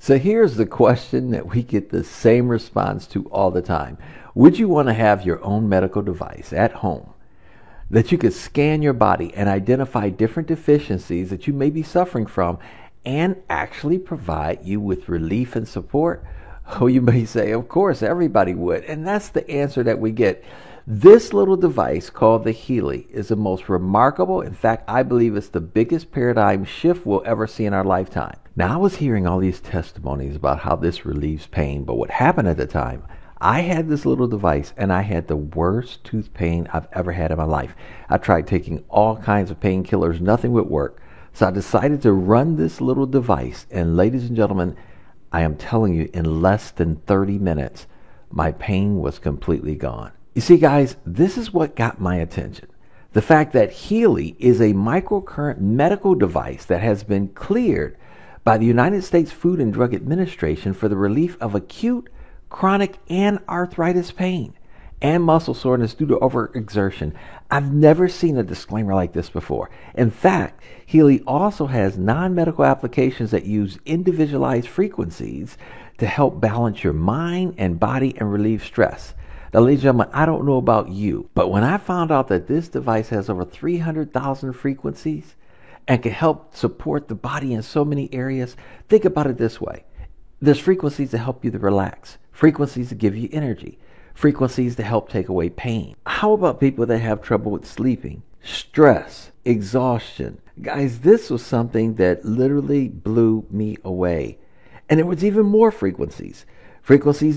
So here's the question that we get the same response to all the time. Would you want to have your own medical device at home that you could scan your body and identify different deficiencies that you may be suffering from and actually provide you with relief and support? Oh, you may say, of course, everybody would. And that's the answer that we get. This little device called the Healy is the most remarkable. In fact, I believe it's the biggest paradigm shift we'll ever see in our lifetime. Now, I was hearing all these testimonies about how this relieves pain, but what happened at the time, I had this little device and I had the worst tooth pain I've ever had in my life. I tried taking all kinds of painkillers, nothing would work. So I decided to run this little device, and ladies and gentlemen, I am telling you, in less than 30 minutes, my pain was completely gone. You see, guys, this is what got my attention. The fact that Healy is a microcurrent medical device that has been cleared by the United States Food and Drug Administration for the relief of acute, chronic, and arthritis pain and muscle soreness due to overexertion. I've never seen a disclaimer like this before. In fact, Healy also has non-medical applications that use individualized frequencies to help balance your mind and body and relieve stress. Now, ladies and gentlemen, I don't know about you, but when I found out that this device has over 300,000 frequencies and can help support the body in so many areas, think about it this way. There's frequencies to help you to relax, frequencies to give you energy, frequencies to help take away pain. How about people that have trouble with sleeping, stress, exhaustion? Guys, this was something that literally blew me away. And there was even more frequencies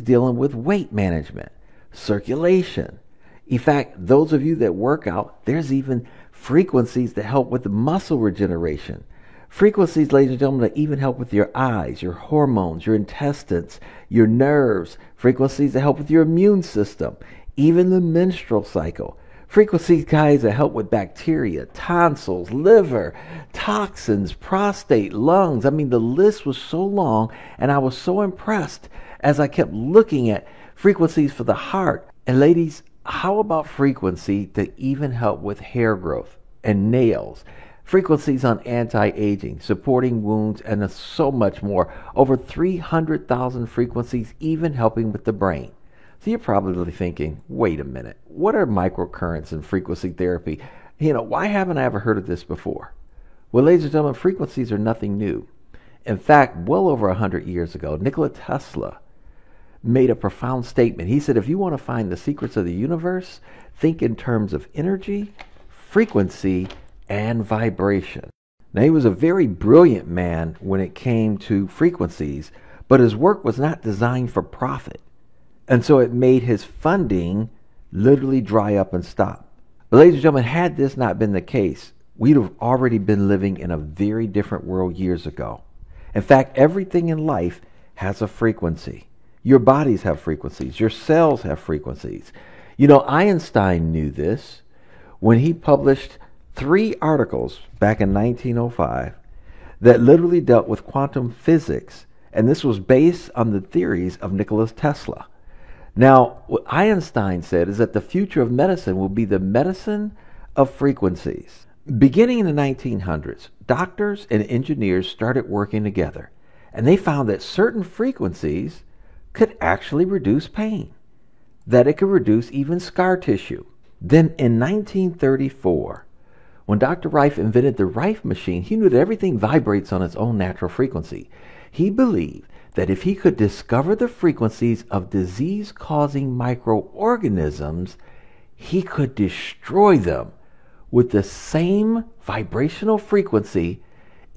dealing with weight management, circulation. In fact, those of you that work out, there's even frequencies that help with the muscle regeneration. Frequencies, ladies and gentlemen, that even help with your eyes, your hormones, your intestines, your nerves. Frequencies that help with your immune system, even the menstrual cycle. Frequencies, guys, that help with bacteria, tonsils, liver, toxins, prostate, lungs. I mean, the list was so long, and I was so impressed as I kept looking at frequencies for the heart. And ladies, how about frequency to even help with hair growth and nails? Frequencies on anti-aging, supporting wounds, and so much more. Over 300,000 frequencies, even helping with the brain. So you're probably thinking, wait a minute, what are microcurrents and frequency therapy? Why haven't I ever heard of this before? Well, ladies and gentlemen, frequencies are nothing new. In fact, well over 100 years ago, Nikola Tesla made a profound statement. He said, if you want to find the secrets of the universe, think in terms of energy, frequency, and vibration. Now, he was a very brilliant man when it came to frequencies, but his work was not designed for profit. And so it made his funding literally dry up and stop. But ladies and gentlemen, had this not been the case, we'd have already been living in a very different world years ago. In fact, everything in life has a frequency. Your bodies have frequencies. Your cells have frequencies. Einstein knew this when he published 3 articles back in 1905 that literally dealt with quantum physics. And this was based on the theories of Nikola Tesla. Now, what Einstein said is that the future of medicine will be the medicine of frequencies. Beginning in the 1900s, doctors and engineers started working together, and they found that certain frequencies could actually reduce pain, that it could reduce even scar tissue. Then in 1934, when Dr. Rife invented the Rife machine, he knew that everything vibrates on its own natural frequency. He believed that if he could discover the frequencies of disease-causing microorganisms, he could destroy them with the same vibrational frequency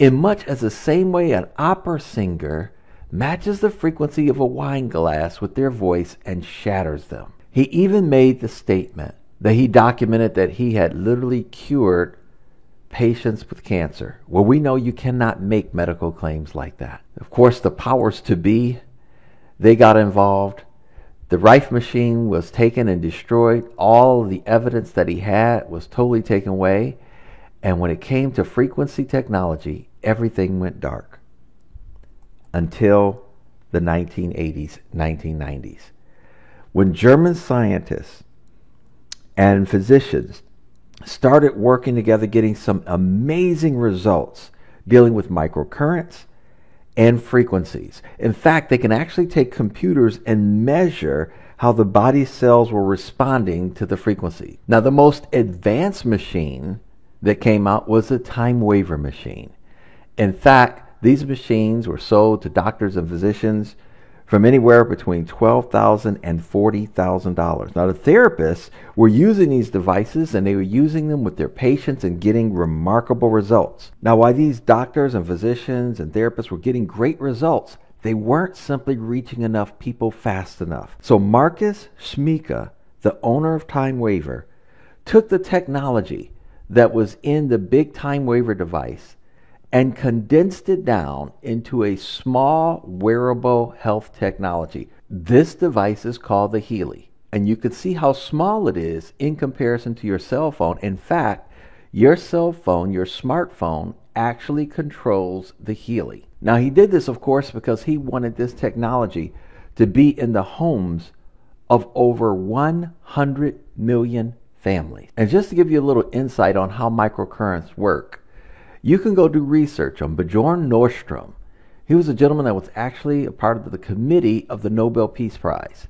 in much as the same way an opera singer matches the frequency of a wine glass with their voice and shatters them. He even made the statement that he documented that he had literally cured patients with cancer. Well, we know you cannot make medical claims like that. Of course, the powers to be, they got involved. The Rife machine was taken and destroyed. All of the evidence that he had was totally taken away. And when it came to frequency technology, everything went dark until the 1980s, 1990s, when German scientists and physicians started working together, getting some amazing results dealing with microcurrents and frequencies. In fact, they can actually take computers and measure how the body cells were responding to the frequency. Now, the most advanced machine that came out was a time waver machine. In fact, these machines were sold to doctors and physicians from anywhere between $12,000 and $40,000. Now, the therapists were using these devices, and they were using them with their patients and getting remarkable results. Now, while these doctors and physicians and therapists were getting great results, they weren't simply reaching enough people fast enough. So Marcus Schmieke, the owner of Time Waver, took the technology that was in the big Time Waver device and condensed it down into a small wearable health technology. This device is called the Healy, and you can see how small it is in comparison to your cell phone. In fact, your cell phone, your smartphone, actually controls the Healy. Now, he did this, of course, because he wanted this technology to be in the homes of over 100 million families. And just to give you a little insight on how microcurrents work, you can go do research on Bjorn Nordstrom. He was a gentleman that was actually a part of the committee of the Nobel Peace Prize.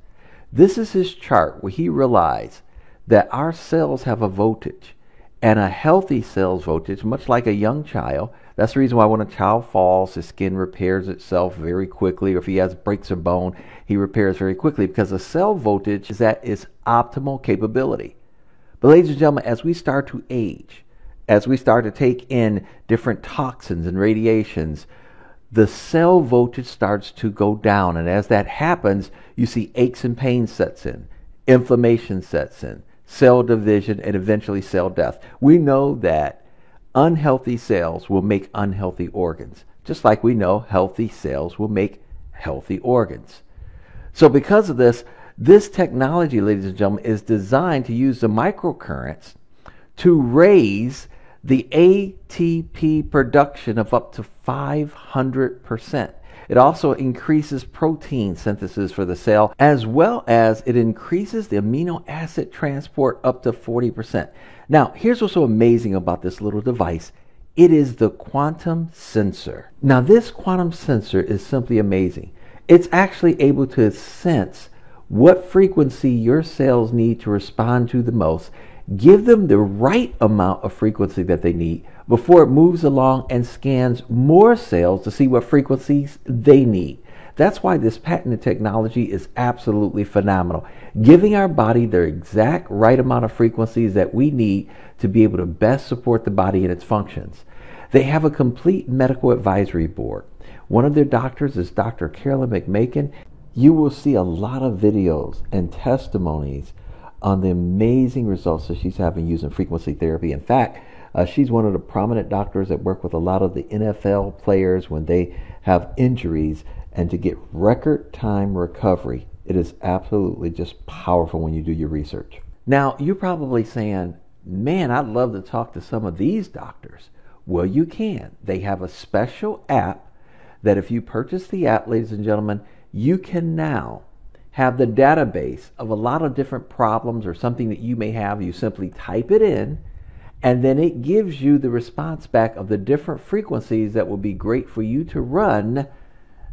This is his chart where he realized that our cells have a voltage, and a healthy cell's voltage, much like a young child. That's the reason why when a child falls, his skin repairs itself very quickly, or if he breaks a bone, he repairs very quickly, because the cell voltage is at its optimal capability. But ladies and gentlemen, as we start to age, as we start to take in different toxins and radiations, the cell voltage starts to go down. And as that happens, you see aches and pains sets in, inflammation sets in, cell division, and eventually cell death. We know that unhealthy cells will make unhealthy organs, just like we know healthy cells will make healthy organs. So because of this, this technology, ladies and gentlemen, is designed to use the microcurrents to raise the ATP production of up to 500%. It also increases protein synthesis for the cell, as well as it increases the amino acid transport up to 40%. Now, here's what's so amazing about this little device. It is the quantum sensor. Now, this quantum sensor is simply amazing. It's actually able to sense what frequency your cells need to respond to the most, give them the right amount of frequency that they need before it moves along and scans more cells to see what frequencies they need. That's why this patented technology is absolutely phenomenal, giving our body the exact right amount of frequencies that we need to be able to best support the body and its functions. They have a complete medical advisory board. One of their doctors is Dr. Carolyn McMakin. You will see a lot of videos and testimonies on the amazing results that she's having using frequency therapy. In fact, she's one of the prominent doctors that work with a lot of the NFL players when they have injuries, and to get record time recovery. It is absolutely just powerful when you do your research. Now, you're probably saying, man, I'd love to talk to some of these doctors. Well, you can. They have a special app that if you purchase the app, ladies and gentlemen, you can now have the database of a lot of different problems or something that you may have. You simply type it in, and then it gives you the response back of the different frequencies that will be great for you to run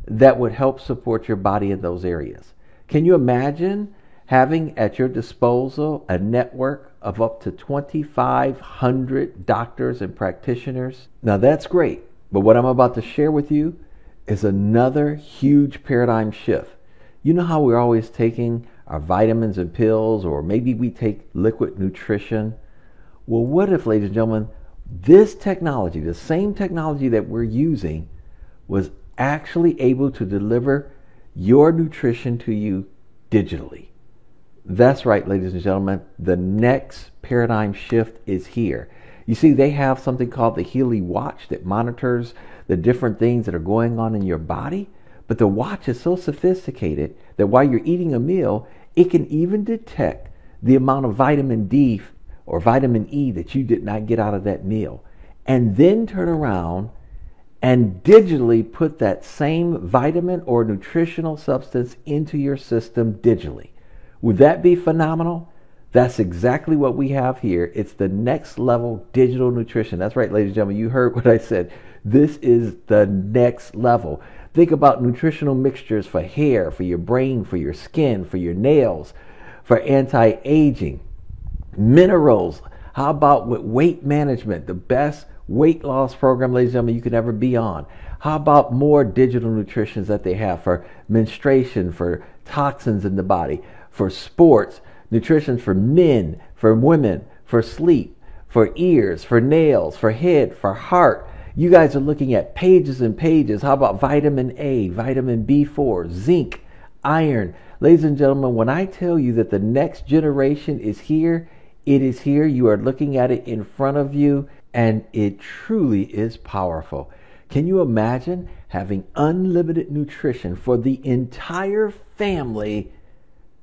that would help support your body in those areas. Can you imagine having at your disposal a network of up to 2,500 doctors and practitioners? Now that's great, but what I'm about to share with you is another huge paradigm shift. You know how we're always taking our vitamins and pills, or maybe we take liquid nutrition? Well, what if, ladies and gentlemen, this technology, the same technology that we're using, was actually able to deliver your nutrition to you digitally? That's right, ladies and gentlemen, the next paradigm shift is here. You see, they have something called the Healy watch that monitors the different things that are going on in your body. But the watch is so sophisticated that while you're eating a meal, it can even detect the amount of vitamin D or vitamin E that you did not get out of that meal, and then turn around and digitally put that same vitamin or nutritional substance into your system digitally. Would that be phenomenal? That's exactly what we have here. It's the next level digital nutrition. That's right, ladies and gentlemen, you heard what I said. This is the next level. Think about nutritional mixtures for hair, for your brain, for your skin, for your nails, for anti-aging. Minerals. How about with weight management, the best weight loss program, ladies and gentlemen, you could ever be on? How about more digital nutritions that they have for menstruation, for toxins in the body, for sports, nutrition for men, for women, for sleep, for ears, for nails, for head, for heart. You guys are looking at pages and pages. How about vitamin A, vitamin B4, zinc, iron? Ladies and gentlemen, when I tell you that the next generation is here, it is here. You are looking at it in front of you, and it truly is powerful. Can you imagine having unlimited nutrition for the entire family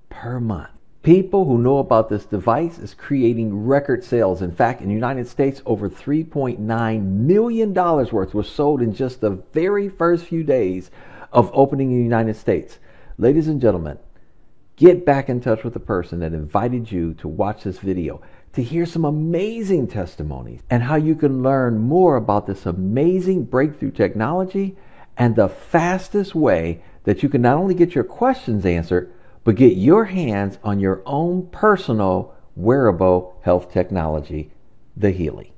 per month? People who know about this device is creating record sales. In fact, in the United States, over $3.9 million worth was sold in just the very first few days of opening in the United States. Ladies and gentlemen, get back in touch with the person that invited you to watch this video to hear some amazing testimonies and how you can learn more about this amazing breakthrough technology and the fastest way that you can not only get your questions answered, but get your hands on your own personal wearable health technology, the Healy.